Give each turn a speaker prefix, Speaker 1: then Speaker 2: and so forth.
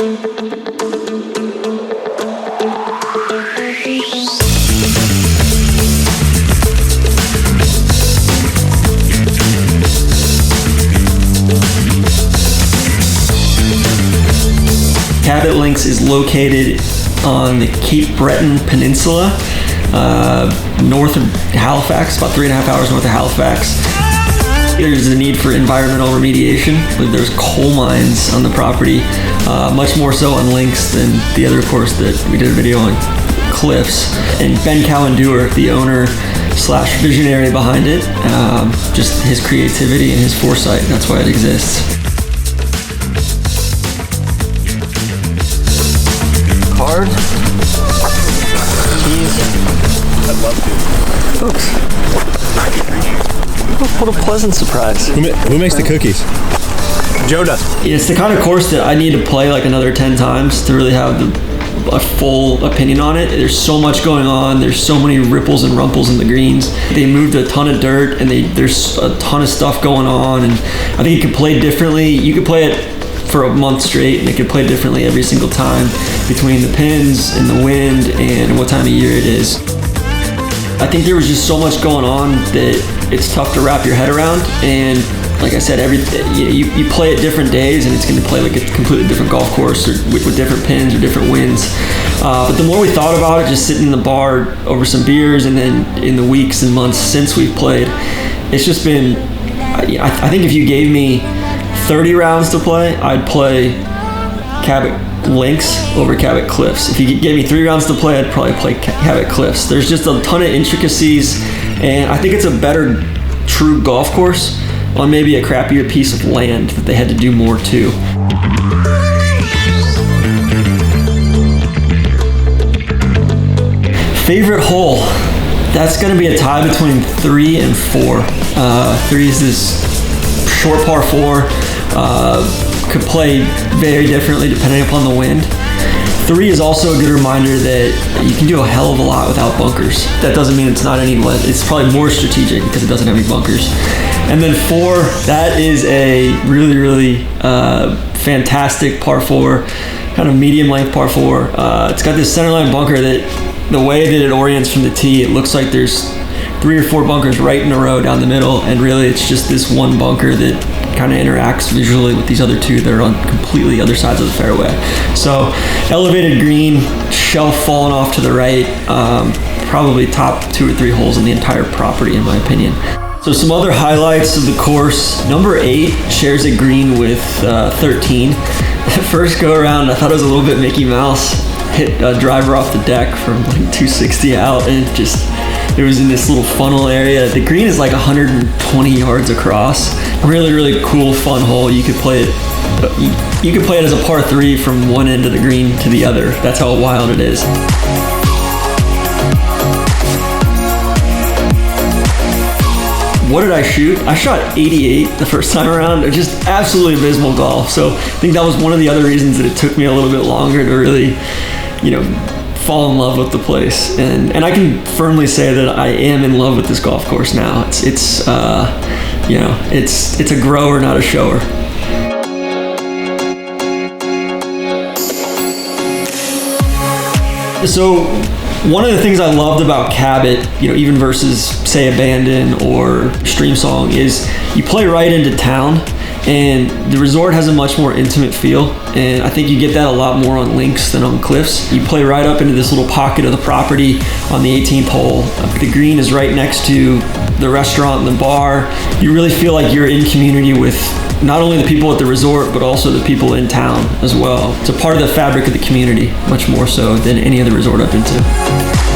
Speaker 1: Cabot Links is located on the Cape Breton Peninsula, north of Halifax, about 3.5 hours north of Halifax. There's a need for environmental remediation. There's coal mines on the property, much more so on Links than the other course that we did a video on, Cliffs. And Ben Cowan-Dewar, the owner / visionary behind it, just his creativity and his foresight, that's why it exists. Card. Keys.
Speaker 2: I'd love to.
Speaker 1: Oops. What a pleasant surprise.
Speaker 2: Who makes the cookies? Joe does.
Speaker 1: It's the kind of course that I need to play like another 10 times to really have a full opinion on it. There's so much going on. There's so many ripples and rumples in the greens. They moved a ton of dirt, and there's a ton of stuff going on, and I think you could play differently. You could play it for a month straight, and it could play differently every single time between the pins and the wind and what time of year it is. I think there was just so much going on that it's tough to wrap your head around, and like I said, you play at different days, and it's going to play like a completely different golf course or with different pins or different winds. But the more we thought about it, just sitting in the bar over some beers, and then in the weeks and months since we've played, it's just been, I think if you gave me 30 rounds to play, I'd play Cabot Links over Cabot Cliffs. If you gave me 3 rounds to play, I'd probably play Cabot Cliffs. There's just a ton of intricacies, and I think it's a better true golf course on maybe a crappier piece of land that they had to do more to. Favorite hole? That's going to be a tie between 3 and 4. 3 is this short par 4. Could play very differently depending upon the wind. 3 is also a good reminder that you can do a hell of a lot without bunkers. That doesn't mean it's not any less. It's probably more strategic because it doesn't have any bunkers. And then 4, that is a really, really fantastic par 4, kind of medium length par 4. It's got this centerline bunker that the way that it orients from the tee, it looks like there's 3 or 4 bunkers right in a row down the middle, and really it's just this one bunker that kind of interacts visually with these other 2 that are on completely other sides of the fairway. So elevated green, shelf falling off to the right, probably top 2 or 3 holes in the entire property in my opinion. So some other highlights of the course. Number 8 shares a green with 13. First go around, I thought it was a little bit Mickey Mouse. Hit a driver off the deck from like 260 out, and it was in this little funnel area. The green is like 120 yards across. Really, really cool, fun hole. You could play it. You could play it as a par 3 from one end of the green to the other. That's how wild it is. What did I shoot? I shot 88 the first time around. Just absolutely abysmal golf. So I think that was one of the other reasons that it took me a little bit longer to really, fall in love with the place. And I can firmly say that I am in love with this golf course now. It's a grower, not a shower. So one of the things I loved about Cabot, even versus say Abandon or Streamsong, is you play right into town, and the resort has a much more intimate feel, and I think you get that a lot more on Links than on Cliffs. You play right up into this little pocket of the property on the 18th hole. The green is right next to the restaurant and the bar. You really feel like you're in community with not only the people at the resort, but also the people in town as well. It's a part of the fabric of the community, much more so than any other resort I've been to.